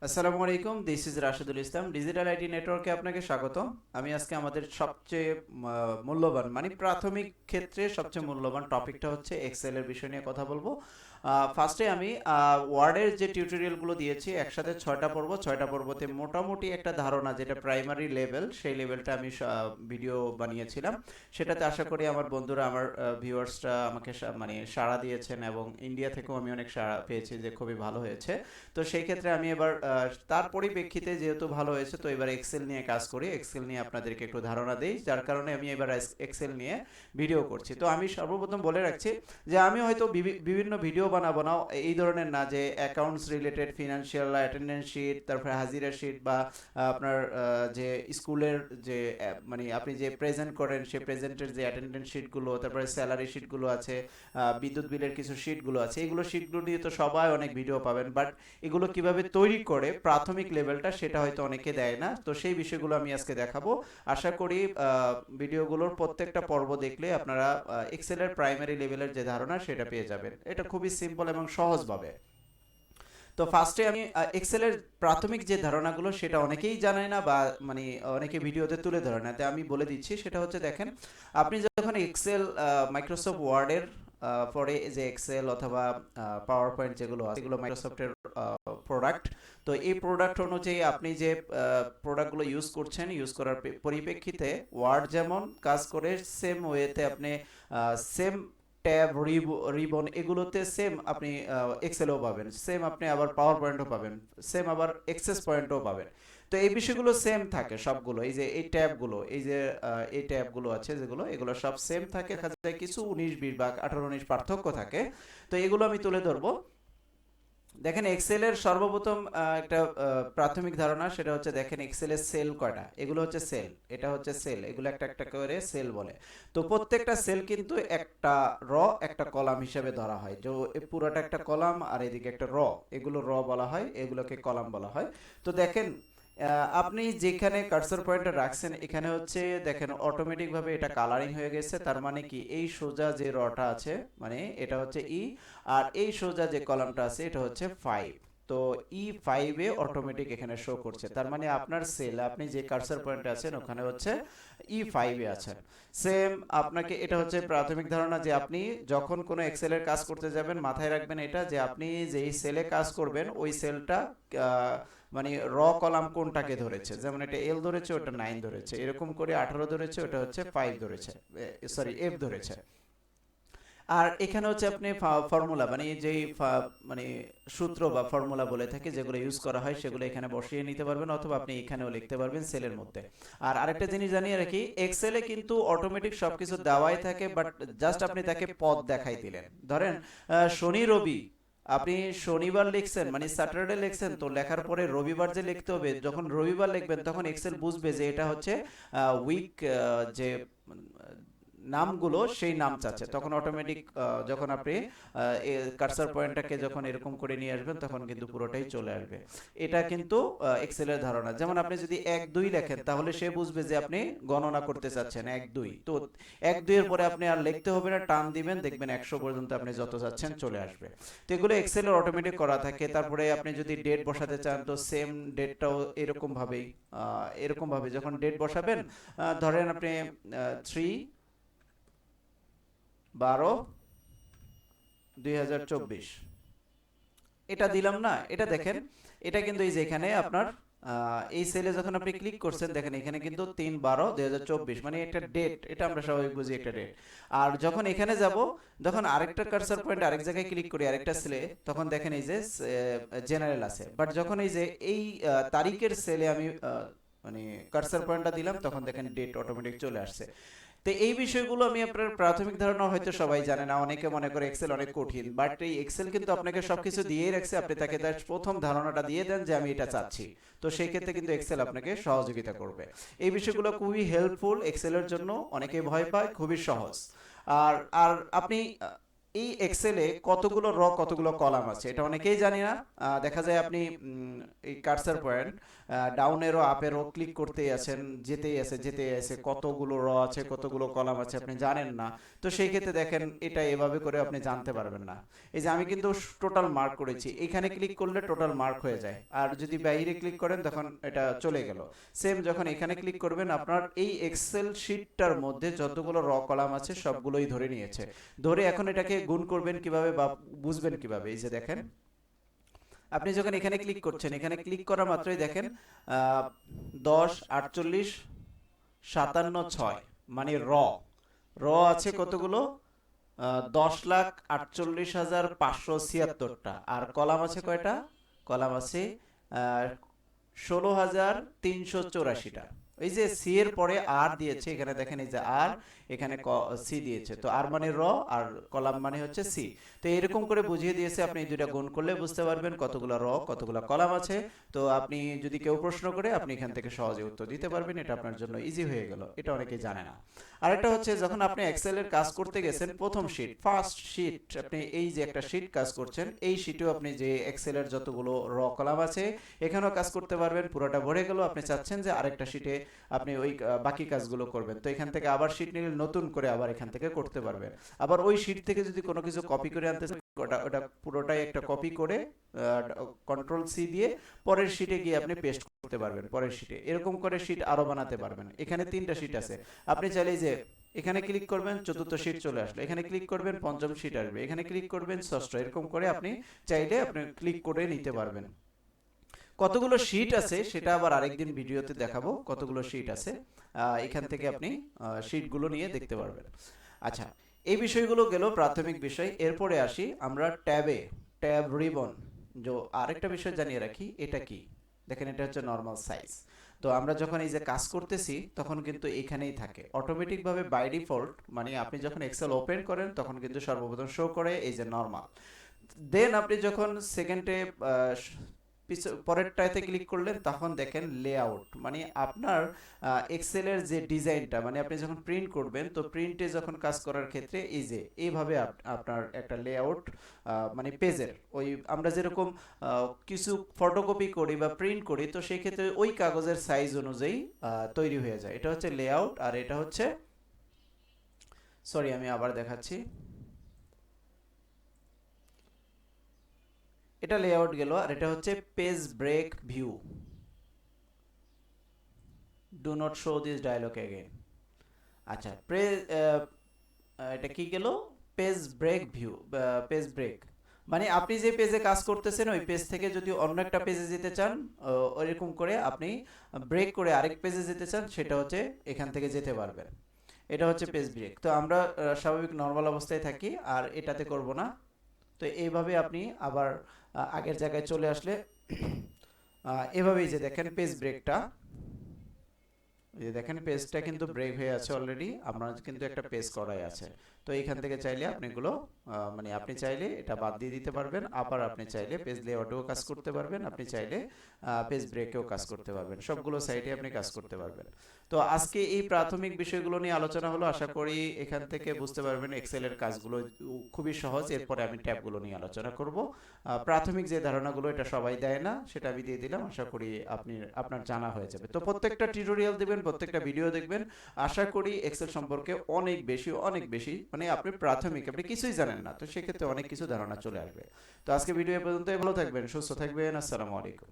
আসসালামু আলাইকুম, this is Rashedul Islam, digital IT নেটওয়ার্কে আপনাকে স্বাগত। আমি আজকে আমাদের সবচেয়ে মূল্যবান মানে প্রাথমিক ক্ষেত্রে সবচেয়ে মূল্যবান টপিকটা হচ্ছে এক্সেল এর বিষয় নিয়ে কথা বলবো। ফার্স্টে আমি ওয়ার্ডের যে টিউটোরিয়ালগুলো দিয়েছি একসাথে 6টা পর্ব, 6টা পর্বতে মোটামুটি একটা ধারণা যেটা প্রাইমারি লেভেল, সেই লেভেলটা আমি ভিডিও বানিয়েছিলাম। সেটাতে আশা করি আমার বন্ধুরা, আমার ভিউয়ার্সরা আমাকে মানে সাড়া দিয়েছেন, এবং ইন্ডিয়া থেকেও আমি অনেক সাড়া পেয়েছি যে খুবই ভালো হয়েছে। তো সেই ক্ষেত্রে আমি এবার তার পরিপ্রেক্ষিতে যেহেতু ভালো হয়েছে, তো এবার এক্সেল নিয়ে কাজ করি, এক্সেল নিয়ে আপনাদেরকে একটু ধারণা দেই, যার কারণে আমি এবার এক্সেল নিয়ে ভিডিও করছি। তো আমি সর্বপ্রথম বলে রাখছি যে আমি হয়তো বিভিন্ন ভিডিও বানাবো না এই ধরনের, না যে accounts related, financial, attendance sheet, তারপরে হাজিরা শিট, বা আপনার যে স্কুলের যে মানে আপনি যে প্রেজেন্ট করেন সেই প্রেজেন্টের যে অ্যাটেন্ডেন্স শিটগুলো, তারপরে স্যালারি শিটগুলো আছে, বিদ্যুৎ বিলের কিছু শিটগুলো আছে, এগুলো শিটগুলো নিয়ে তো সবাই অনেক ভিডিও পাবেন, বাট এগুলো কিভাবে তৈরি করে প্রাথমিক লেভেলটা সেটা হয়তো অনেকে দেয় না। তো সেই বিষয়গুলো আমি আজকে দেখাবো। আশা করি ভিডিওগুলোর প্রত্যেকটা পর্ব দেখলে আপনারা এক্সেলের প্রাইমারি লেভেলের যে ধারণা সেটা পেয়ে যাবেন, এটা খুবই সিম্পল এবং সহজভাবে। তো ফার্স্টে আমি এক্সেলের প্রাথমিক যে ধারণাগুলো সেটা অনেকেই জানে না, বা মানে অনেকে ভিডিওতে তুলে ধরে না, তাই আমি বলে দিচ্ছি। সেটা হচ্ছে, দেখেন, আপনি যখন এক্সেল মাইক্রোসফট ওয়ার্ডের পরে যে এক্সেল অথবা পাওয়ার পয়েন্ট যেগুলো আছে এগুলো মাইক্রোসফটের প্রোডাক্ট। তো এই প্রোডাক্ট অনুযায়ী আপনি যে প্রোডাক্টগুলো ইউজ করছেন, ইউজ করার পরিপ্রেক্ষিতে ওয়ার্ড যেমন কাজ করে, সেম ওয়েতে আপনি সেম ট্যাব, রিবন, এগুলোতে সেম আপনি এক্সেলও পাবেন, সেম আপনি আবার পাওয়ার পয়েন্টও পাবেন, সেম আবার এক্সেস পয়েন্টও পাবেন। তো এই বিষয়গুলো সেম থাকে সবগুলো, এই যে এই ট্যাবগুলো, এই যে এই ট্যাবগুলো আছে যেগুলো, এগুলো সব সেম থাকে। দেখা যায় কিছু 19-20 বা 18-19 পার্থক্য থাকে। তো এগুলো আমি তুলে ধরবো। দেখেন, এক্সেলের সর্বপ্রথম একটা প্রাথমিক ধারণা সেটা হচ্ছে, দেখেন এক্সেলের সেল কয়টা, এগুলো হচ্ছে সেল, এটা হচ্ছে সেল, এগুলো একটা একটা করে সেল বলে। তো প্রত্যেকটা সেল কিন্তু একটা র, একটা কলাম হিসেবে ধরা হয়, যে পুরোটা একটা কলাম আর এদিকে একটা র, এগুলো র বলা হয়, এগুলোকে কলাম বলা হয়। তো দেখেন, আপনি যেখানে কার্সর পয়েন্টটা রাখছেন এখানে হচ্ছে, দেখেন অটোমেটিক ভাবে এটা কালারিং হয়ে গেছে, তার মানে কি এই সোজা যে রটা আছে মানে এটা হচ্ছে ই, আর এই সোজা যে কলামটা আছে এটা হচ্ছে 5। তো E5 এ অটোমেটিক এখানে শো করছে, তার মানে আপনার সেল, আপনি যে কার্সর পয়েন্টে আছেন ওখানে হচ্ছে E5 এ আছেন। সেম আপনাকে, এটা হচ্ছে প্রাথমিক ধারণা, যে আপনি যখন কোনো এক্সেলের কাজ করতে যাবেন মাথায় রাখবেন এটা, যে আপনি যেই সেলে কাজ করবেন ওই সেলটা মানে র কলাম কোনটাকে ধরেছে, যেমন এটা এল ধরেছে, ওটা 9 ধরেছে, এরকম করে 18 ধরেছে, ওটা হচ্ছে 5 ধরেছে, সরি এফ ধরেছে। আর এখানে হচ্ছে আপনি ফর্মুলা মানে যেই মানে সূত্র বা ফর্মুলা বলে থাকে যেগুলো ইউজ করা হয় সেগুলো এখানে বসিয়ে নিতে পারবেন, অথবা আপনি এখানেও লিখতে পারবেন সেলের মধ্যে। আর আরেকটা জিনিস জানিয়ে রাখি, এক্সেলে কিন্তু অটোমেটিক সবকিছু দেওয়াই থাকে, বাট জাস্ট আপনি তাকে পদ দেখাই দিলেন। ধরেন শনি রবি, আপনি শনিবার লিখছেন মানে স্যাটারডে লিখছেন, তো লেখার পরে রবিবার যে লিখতে হবে, যখন রবিবার লিখবেন তখন এক্সেল বুঝবে যে এটা হচ্ছে উইক, যে নামগুলো সেই নাম চাচ্ছে, তখন অটোমেটিক যখন আপনি কার্সার পয়েন্টটাকে যখন এরকম করে নিয়ে আসবেন তখন কিন্তু পুরোটাই চলে আসবে। এটা কিন্তু এক্সেলের ধারণা। যেমন আপনি যদি 1-2 লেখেন তাহলে সে বুঝবে যে আপনি গণনা করতে চাচ্ছেন 1-2, তো 1-2 এর পরে আপনি আর লিখতে হবে না, টান দিবেন, দেখবেন 100 পর্যন্ত আপনি যত চাচ্ছেন চলে আসবে। তো এগুলো এক্সেলের অটোমেটিক করা থাকে। তারপরে আপনি যদি ডেট বসাতে চান তো সেম ডেটটাও এরকম ভাবে যখন ডেট বসাবেন, ধরেন আপনি 3/12/2024 এটা দিলাম না, এটা দেখেন, এটা কিন্তু এই যে এখানে আপনার এই সেলে যখন আপনি ক্লিক করছেন, দেখেন এখানে কিন্তু 3/12/2024 মানে একটা ডেট, এটা আমরা সবাই বুঝি একটা ডেট। আর যখন এখানে যাব, যখন আরেকটা কার্সর পয়েন্ট আরেক জায়গায় ক্লিক করি আরেকটা সেলে, তখন দেখেন এই যে জেনারেল আছে, বাট যখন এই যে এই তারিখের সেলে আমি মানে কার্সর পয়েন্টটা দিলাম তখন দেখেন ডেট অটোমেটিক চলে আসছে। তো এই বিষয়গুলো আমি আপনার প্রাথমিক ধারণা হয়তো সবাই জানে না, অনেকে মনে করে এক্সেল অনেক কঠিন, বাট এই এক্সেল কিন্তু আপনাকে সবকিছু দিয়েই রাখছে, আপনি তাকে তার প্রথম ধারণাটা দিয়ে দেন যে আমি এটা চাচ্ছি, তো সেই ক্ষেত্রে কিন্তু এক্সেল আপনাকে সহযোগিতা করবে। এই বিষয়গুলো খুবই হেল্পফুল এক্সেলের জন্য, অনেকেই ভয় পায়, খুবই সহজ। আর আর আপনি এই এক্সেলে কতগুলো র কতগুলো কলাম আছে এটা অনেকেই জানি না। দেখা যায় আপনি এই cursor point down arrow up arrow click করতেই আছেন, যেতেই আছে, কতগুলো র আছে কতগুলো কলাম আছে আপনি জানেন না। তো সেই ক্ষেত্রে দেখেন এটা এভাবে করে আপনি জানতে পারবেন না। এই যে আমি কিন্তু টোটাল মার্ক করেছি, এখানে ক্লিক করলে টোটাল মার্ক হয়ে যায়, আর যদি বাইরে ক্লিক করেন তখন এটা চলে গেল। সেম যখন এখানে ক্লিক করবেন আপনার এই এক্সেল শিটটার মধ্যে যতগুলো র কলাম আছে সবগুলোই ধরে নিয়েছে। ধরে এখন এটাকে গুণ করবেন কিভাবে বা বুঝবেন কিভাবে, এই যে দেখেন আপনি যখন এখানে ক্লিক করছেন, এখানে ক্লিক করা মাত্রই দেখেন 10 48 57 6 মানে র আছে কতগুলো, 10,48,576টা। আর কলাম আছে কয়টা, কলাম আছে 16,384টা। এই যে সি এর পরে আর দিয়েছে, এখানে দেখেন এই যে আর, এখানে সি দিয়েছে, তো আর মানে র আর কলাম মানে হচ্ছে সি। তো এরকম করে বুঝিয়ে দিয়েছে, আপনি এই দুইটা গুণ করলে বুঝতে পারবেন কতগুলো র কতগুলো কলাম আছে। তো আপনি যদি কেউ প্রশ্ন করে আপনি এখান থেকে সহজে উত্তর দিতে পারবেন, এটা আপনার জন্য ইজি হয়ে গেল। এটা অনেকেই জানে না। আরেকটা হচ্ছে যখন আপনি এক্সেলের কাজ করতে গেছেন, প্রথম শিট ফার্স্ট শিট, আপনি এই যে একটা শিট কাজ করছেন, এই শিটেও আপনি যে এক্সেলের যতগুলো র কলাম আছে এখানেও কাজ করতে পারবেন। পুরোটা ভরে গেল, আপনি চাচ্ছেন যে আরেকটা শিটে আপনি ওই বাকি কাজগুলো করবেন, তো এখান থেকে আবার শিট নিলে নতুন করে আবার এখান থেকে করতে পারবেন। আবার ওই শিট থেকে যদি কোনো কিছু কপি করে আনতে চান, ওটা ওটা পুরোটাই একটা কপি করে কন্ট্রোল সি দিয়ে পরের শিটে গিয়ে আপনি পেস্ট করতে পারবেন, পরের শিটে এরকম করে শিট আরো বানাতে পারবেন। এখানে 3টা শিট আছে, আপনি চাইলে যে এখানে ক্লিক করবেন চতুর্থ শিট চলে আসলো, এখানে ক্লিক করবেন পঞ্চম শিট আসবে, এখানে ক্লিক করবেন ষষ্ঠ, এরকম করে আপনি চাইলে আপনি ক্লিক করে নিতে পারবেন। কতগুলো শীট আছে সেটা আবার আরেকদিন ভিডিওতে দেখাবো, কতগুলো শীট আছে এখান থেকে আপনি শীটগুলো নিয়ে দেখতে পারবেন। আচ্ছা, এই বিষয়গুলো গেল প্রাথমিক বিষয়। এরপরে আসি আমরা ট্যাব রিবন। যে আরেকটা বিষয় জানিয়ে রাখি, এটা কি দেখেন, এটা হচ্ছে নরমাল সাইজ। তো আমরা যখন এই যে কাজ করতেছি তখন কিন্তু এখানেই থাকে অটোমেটিক ভাবে বাই ডিফল্ট, মানে আপনি যখন এক্সেল ওপেন করেন তখন কিন্তু সর্বপ্রথম শো করে এই যে নরমাল। দেন আপনি যখন সেকেন্ডে পরেরটাতে ক্লিক করলেন তখন দেখেন লেআউট, মানে আপনার এক্সেলের যে ডিজাইনটা, মানে আপনি যখন প্রিন্ট করবেন তো প্রিন্টে যখন কাজ করার ক্ষেত্রে এই যে এইভাবে আপনার একটা লেআউট, মানে পেজের ওই আমরা যেরকম কিছু ফটোকপি করি বা প্রিন্ট করি, তো সেই ক্ষেত্রে ওই কাগজের সাইজ অনুযায়ী তৈরি হয়ে যায়। এটা হচ্ছে লেআউট, আর এটা হচ্ছে, সরি আমি আবার দেখাচ্ছি, এটা লেআউট গেল, আর এটা হচ্ছে page break view. Do not show this dialog again. আচ্ছা, এটা কি গেল, page break view, page break মানে আপনি যে পেজে কাজ করতেছেন ওই পেজ থেকে যদি অন্য একটা পেজে যেতে চান, ওইরকম করে আপনি ব্রেক করে আরেক পেজে যেতে চান, সেটা হচ্ছে এখান থেকে যেতে পারবেন। এটা হচ্ছে পেজ ব্রেক। তো আমরা স্বাভাবিক নর্মাল অবস্থায় থাকি আর এটাতে করব না। তো এইভাবে আপনি আবার আগের জায়গায় চলে আসলে এভাবেই যে দেখেন পেজ ব্রেকটা, এই যে দেখেন পেজটা কিন্তু ব্রেক হয়ে আছে অলরেডি, আপনার কিন্তু একটা পেজ করাই আছে। তো এইখান থেকে চাইলে আপনি এগুলো মানে আপনি চাইলে এটা বাদ দিয়ে দিতে পারবেন, আবার আপনি চাইলে পেজ লেআউটেও কাজ করতে পারবেন, আপনি চাইলে পেজ ব্রেকেও কাজ করতে পারবেন, সবগুলো সাইটে আপনি কাজ করতে পারবেন। তো আজকে এই প্রাথমিক বিষয়গুলো নিয়ে আলোচনা হলো, আশা করি এখান থেকে বুঝতে পারবেন এক্সেলের কাজগুলো খুবই সহজ। এরপরে আমি ট্যাবগুলো নিয়ে আলোচনা করব। প্রাথমিক যে ধারণাগুলো এটা সবাই দেয় না, সেটা আমি দিয়ে দিলাম, আশা করি আপনার জানা হয়ে যাবে। তো প্রত্যেকটা টিউটোরিয়াল দিবেন, প্রত্যেকটা ভিডিও দেখবেন, আশা করি এক্সেল সম্পর্কে অনেক বেশি মানে আপনি প্রাথমিক আপনি কিছুই জানেন না, তো সেক্ষেত্রে অনেক কিছু ধারণা চলে আসবে। তো আজকে ভিডিও পর্যন্ত, ভালো থাকবেন, সুস্থ থাকবেন, আসসালামু আলাইকুম।